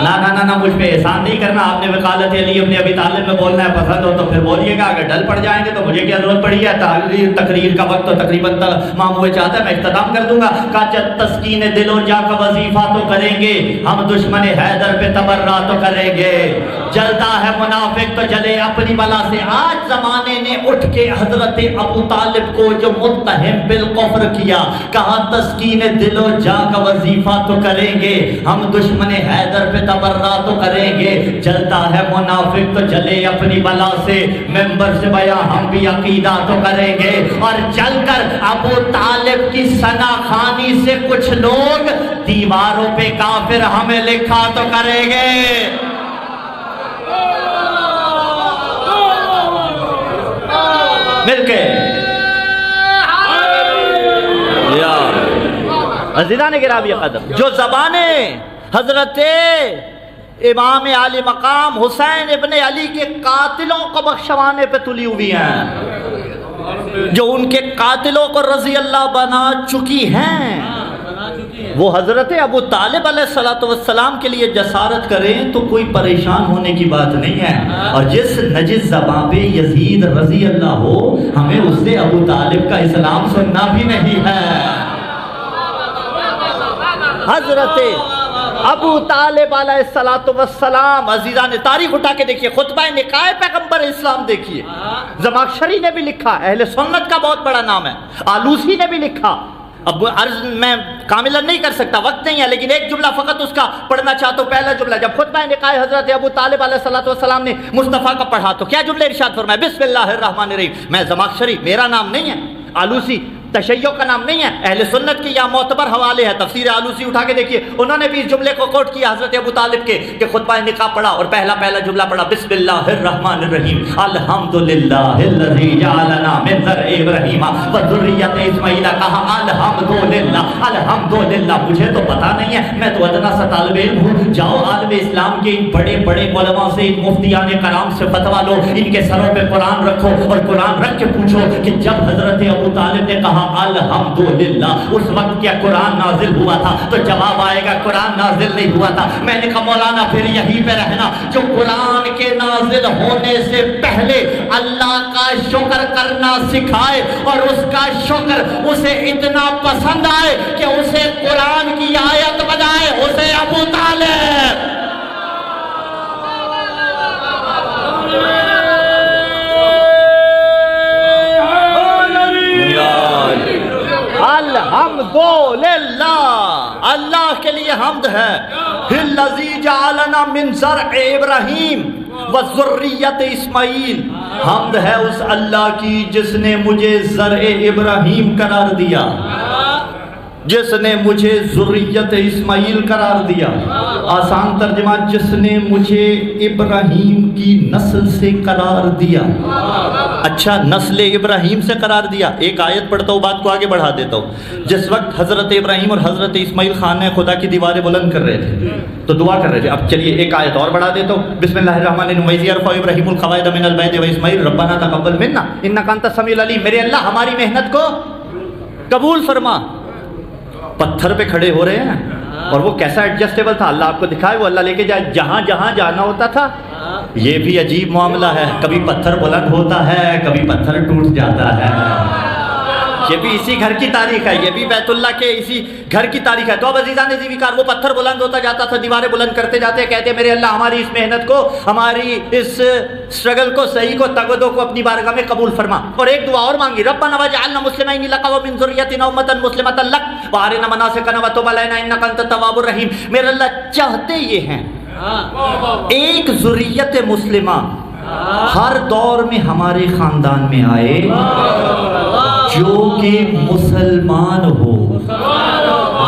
نہ مجھ پہ احسان نہیں کرنا۔ آپ نے وکالت علی ابن ابی طالب میں بولنا ہے، پسند ہو تو پھر بولیے گا، اگر ڈل پڑ جائیں گے تو مجھے کیا ضرورت پڑی ہے؟ تقریر کا وقت تو تقریباً مامو ہوئے چاہتا ہے میں اختتام کر دوں گا. کہا تسکین دل و جا کا وظیفہ تو کریں گے ہم, دشمن حیدر پہ تبرہ تو کریں گے. جلتا ہے منافق تو جلے اپنی بلا سے. آج زمانے نے اٹھ کے حضرت ابو طالب کو جو متہم بالکفر کیا, کہا تسکین دل و جا کا وظیفہ تو کریں گے ہم, دشمن حیدر پہ تبرہ تو کریں گے. جلتا ہے منافق تو جلے اپنی بلا سے, ممبر سے بیان ہم بھی عقیدہ تو کریں گے. اور چل کر ابو طالب کی ثنا خوانی سے کچھ لوگ دیواروں پہ کافر ہمیں لکھا تو کریں گے. مل کے عزیزان گرامی قدر, جو زبانیں حضرت امام علی مقام حسین ابن علی کے قاتلوں کو بخشوانے پہ تلی ہوئی ہیں, جو ان کے قاتلوں کو رضی اللہ بنا چکی ہیں, وہ حضرت ابو طالب علیہ السلام کے لیے جسارت کریں تو کوئی پریشان ہونے کی بات نہیں ہے. اور جس نجس زبان پہ یزید رضی اللہ ہو, ہمیں اس سے ابو طالب کا اسلام سننا بھی نہیں ہے. حضرت ابو طالب علیہ السلام, عزیزان تاریخ اٹھا کے دیکھیے, خطبہ نکاح پیغمبر اسلام دیکھیے, زمخشری نے بھی لکھا, اہل سنت کا بہت بڑا نام ہے, آلوسی نے بھی لکھا. اب عرض میں کاملا نہیں کر سکتا, وقت نہیں ہے, لیکن ایک جملہ فقط اس کا پڑھنا چاہتا ہوں. پہلا جملہ, جب خطبہ نکاح حضرت ابو طالب علیہ السلام نے مصطفیٰ کا پڑھا تو کیا جملے ارشاد فرمایا, بسم اللہ الرحمن الرحیم. میں زمخشری, میرا نام نہیں ہے, آلوسی تشیع کا نام نہیں ہے, اہل سنت کی یا معتبر حوالے ہے, تفسیر آلوسی اٹھا کے دیکھیے, انہوں نے بھی اس جملے کو کوٹ کیا حضرت ابو طالب کے, کہ خطبہ نکاح پڑھا اور پہلا جملہ پڑھا, بسم اللہ الرحمن الرحیم, الحمدللہ الذی جعلنا من ذرع ابراہیم وذریۃ اسماعیل. کہا الحمدللہ. مجھے تو پتا نہیں ہے, میں تو ادنا سا طالب علم ہوں. جاؤ عالم اسلام کے ان بڑے بڑے علماء سے, ان مفتیان کرام سے فتویٰ لو, ان کے سروں پہ قرآن رکھو اور قرآن رکھ کے پوچھو کہ جب حضرت ابو طالب نے کہا الحمدللہ, اس وقت کیا قرآن نازل ہوا تھا؟ تو جواب آئے گا قرآن نازل نہیں ہوا تھا. میں نے کہا مولانا پھر یہیں پہ رہنا, جو قرآن کے نازل ہونے سے پہلے اللہ کا شکر کرنا سکھائے اور اس کا شکر اسے اتنا پسند آئے کہ اسے قرآن کی آیت بنائے, اسے ابو طالب. الحمدللہ, اللہ کے لیے حمد ہے. الذی جعلنا من زرع ابراہیم وذریۃ اسماعیل. حمد ہے اس اللہ کی جس نے مجھے زرع ابراہیم قرار دیا, جس نے مجھے ذریت اسماعیل قرار دیا. آسان ترجمہ, جس نے مجھے ابراہیم کی نسل سے قرار دیا. اچھا, نسل ابراہیم سے قرار دیا. ایک آیت پڑھتا ہوں, بات کو آگے بڑھا دیتا ہوں. جس وقت حضرت ابراہیم اور حضرت اسماعیل خانہ خدا کی دیواریں بلند کر رہے تھے تو دعا کر رہے تھے. اب چلیے ایک آیت اور بڑھا دیتا ہوں. بسم اللہ الرحمن الرحیم, وَإِذْ يَرْفَعُ إِبْرَاهِيمُ الْقَوَاعِدَ مِنَ الْبَيْتِ وَإِسْمَاعِيلُ رَبَّنَا تَقَبَّلْ مِنَّا إِنَّكَ أَنْتَ السَّمِيعُ الْعَلِيمُ. میرے اللہ ہماری محنت کو قبول فرما. پتھر پہ کھڑے ہو رہے ہیں اور وہ کیسا ایڈجسٹیبل تھا, اللہ آپ کو دکھائے, وہ اللہ لے کے جائے جہاں جہاں جانا ہوتا تھا. یہ بھی عجیب معاملہ ہے, کبھی پتھر بلند ہوتا ہے, کبھی پتھر ٹوٹ جاتا ہے. یہ بھی اسی گھر کی تاریخ ہے, یہ بھی بیت اللہ کے اسی گھر کی تاریخ ہے. تو اب عزیزان زیویکار, وہ پتھر بلند ہوتا جاتا تھا, دیواریں بلند کرتے جاتے, کہتے میرے اللہ ہماری اس محنت کو, ہماری اس اسٹرگل کو, صحیح کو, تگدو کو اپنی بارگاہ میں قبول فرما. اور ایک دعا اور مانگی, ربنا وجعلنا مسلمین لک ومن ذریتنا امۃ مسلمۃ لک وارنا مناسکنا وتب علینا انک انت التواب الرحیم. میرے اللہ چاہتے یہ ہیں ایک ذریت مسلمہ ہر دور میں ہمارے خاندان میں آئے جو کہ مسلمان ہو.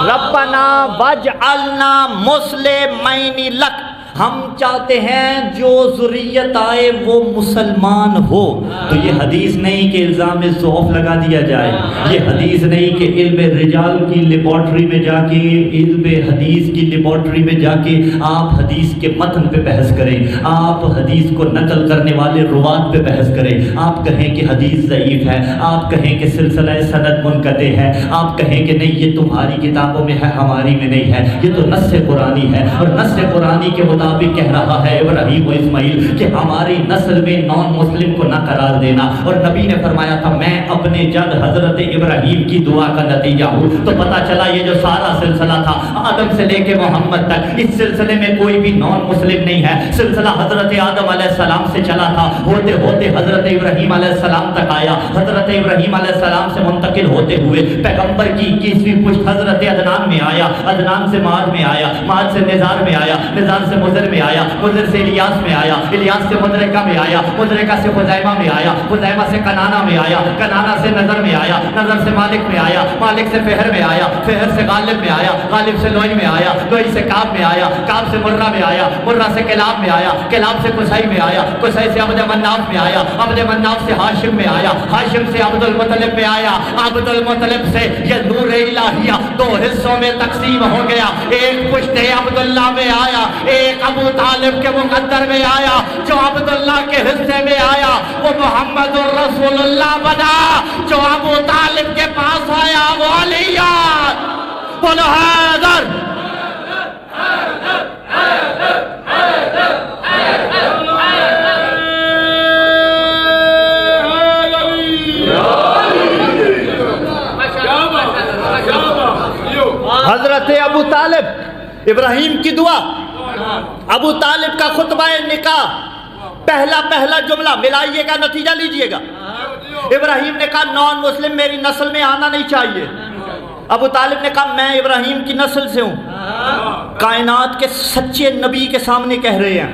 ربنا وجعلنا مسلمین لک, ہم چاہتے ہیں جو ذریت آئے وہ مسلمان ہو. تو یہ حدیث نہیں کہ الزام ضعف لگا دیا جائے, یہ حدیث نہیں کہ علم رجال کی لیبارٹری میں جا کے, علم حدیث کی لیبارٹری میں جا کے آپ حدیث کے متن پہ بحث کریں, آپ حدیث کو نقل کرنے والے روات پہ بحث کریں, آپ کہیں کہ حدیث ضعیف ہے, آپ کہیں کہ سلسلہ سند منقطع ہے, آپ کہیں کہ نہیں یہ تمہاری کتابوں میں ہے ہماری میں نہیں ہے, یہ تو نص قرآنی ہے اور نص قرآنی کے مطابق کہہ رہا ہے ابراہیم و اسماعیل کہ ہماری نسل میں نان مسلم کو نہ قرار دینا، اور نبی نے فرمایا تھا میں اپنے جد حضرت ابراہیم کی دعا کا نتیجہ ہوں۔ تو پتہ چلا یہ جو سارا سلسلہ تھا آدم سے لے کے محمد تک، اس سلسلے میں کوئی بھی نان مسلم نہیں ہے۔ سلسلہ حضرت آدم علیہ السلام سے چلا تھا، ہوتے ہوتے حضرت ابراہیم علیہ السلام تک آیا، حضرت ابراہیم علیہ السلام سے منتقل ہوتے ہوئے پیغمبر کی 21ویں پشت حضرت عدنان میں آیا، عدنان سے معاذ میں آیا، معاذ سے نزار میں آیا، نزار سے مضر میں آیا، مضر سے الیاس میں آیا، الیاس سے مدرکہ میں آیا، مدرکہ سے خزیمہ میں آیا، خزیمہ سے کنانہ میں آیا، کنانہ سے نظر میں آیا، نظر سے مالک میں آیا، مالک سے فہر میں آیا، فہر سے غالب میں آیا، غالب سے لوئی میں آیا، لوئی سے کعب میں آیا، کعب سے مرہ میں آیا، مرہ سے کلاب میں آیا، کلاب سے قصی میں آیا، قصی سے عبد مناف میں آیا، عبد مناف سے ہاشم میں آیا، ہاشم سے عبد المطلب میں آیا، عبد المطلب سے یہ نور الہیہ دو حصوں میں تقسیم ہو گیا، ایک پشت عبداللہ میں آیا، ایک ابو طالب کے مقدر میں آیا، جو عبداللہ کے حصے میں آیا وہ محمد الرسول اللہ بنا، جو ابو طالب کے پاس آیا وہ علی، بولو حیدر۔ حضرت ابو طالب، ابراہیم کی دعا، ابو طالب کا خطبہ نکاح، پہلا جملہ ملائیے گا، نتیجہ لیجئے گا۔ ابراہیم نے کہا نان مسلم میری نسل میں آنا نہیں چاہیے۔ ابو طالب نے کہا میں ابراہیم کی نسل سے ہوں، کائنات کے سچے نبی کے سامنے کہہ رہے ہیں،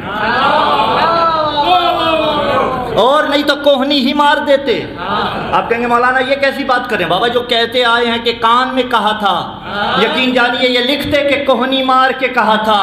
اور نہیں تو کوہنی ہی مار دیتے۔ آپ کہیں گے مولانا یہ کیسی بات کریں؟ بابا جو کہتے آئے ہیں کہ کان میں کہا تھا، یقین جانیے یہ لکھتے کہ کوہنی مار کے کہا تھا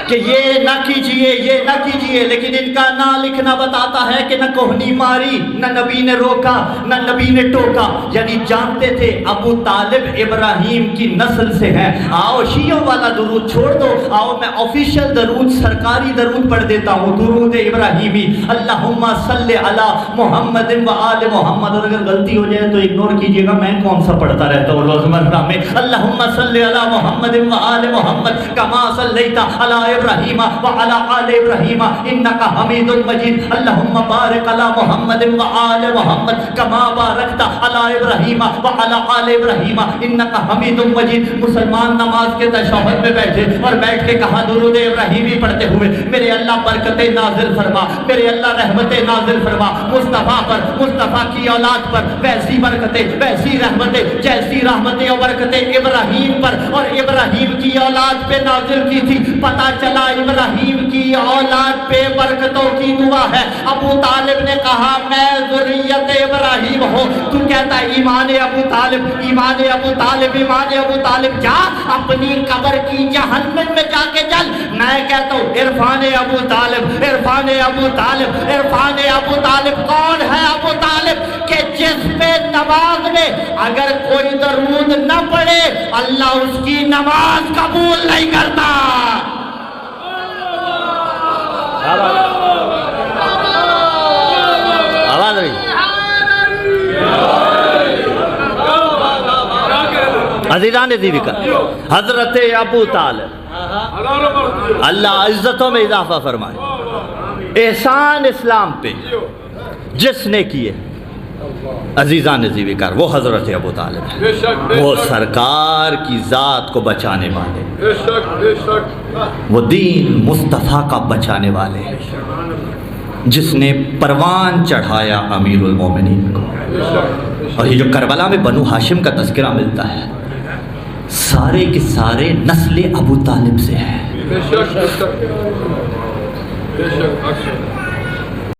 کہ یہ نہ کیجئے، یہ نہ کیجئے، لیکن ان کا نہ لکھنا بتاتا ہے کہ نہ کوہنی ماری، نہ نبی نے روکا، نہ نبی نے ٹوکا، یعنی جانتے تھے ابو طالب ابراہیم کی نسل سے ہے۔ آؤ شیعوں والا درود چھوڑ دو، آؤ میں آفیشیل درود، سرکاری درود پڑھ دیتا ہوں، درود ابراہیمی، اللہم صلی علی محمد و آل محمد۔ اور اگر غلطی ہو جائے تو اگنور کیجئے گا، میں کون سا پڑھتا رہتا ہوں روزمرہ میں، اللہم صلی علی محمد و آل محمد کما صلیت علی ابراہیم وعلی آل ابراہیم انکا حمید مجید، اللہم بارک علی محمد وآل محمد کما بارکت علی ابراہیم وعلی آل ابراہیم انکا حمید مجید۔ مسلمان نماز کے تشہد میں بیٹھے اور بیٹھ کے کہا درود ابراہیمی پڑھتے ہوئے میرے اللہ برکتیں نازل فرما، میرے اللہ رحمتیں نازل فرما مصطفیٰ پر، مصطفیٰ کی اولاد پر، ویسی برکتیں، ویسی رحمتیں جیسی رحمتیں اور برکتیں ابراہیم پر اور ابراہیم کی اولاد پہ نازل کی تھی۔ پتہ چلا ابراہیم کی اولاد پہ برکتوں کی دعا ہے۔ ابو طالب نے کہا میں ذریت ابراہیم ہوں، تو کہتا ہے ایمان ابو طالب، ایمان ابو طالب، ایمان ابو طالب، جا اپنی قبر کی جہنم میں جا کے جل۔ میں کہتا ہوں عرفان ابو طالب، عرفان ابو طالب، عرفان ابو طالب۔ کون ہے ابو طالب کہ جس پہ نماز میں اگر کوئی درود نہ پڑھے اللہ اس کی نماز قبول نہیں کرتا۔ آواز رہی عزیزان ذی کا حضرت ابو طالب، اللہ عزتوں میں اضافہ فرمائے، احسان اسلام پہ جس نے کیے عزیزان ذی وقار وہ حضرت ابو طالب ہے، وہ سرکار کی ذات کو بچانے والے، وہ دین مصطفیٰ کا بچانے والے ہیں، جس نے پروان چڑھایا امیر المومنین کو۔ اور یہ جو کربلا میں بنو ہاشم کا تذکرہ ملتا ہے سارے کے سارے نسل ابو طالب سے ہے۔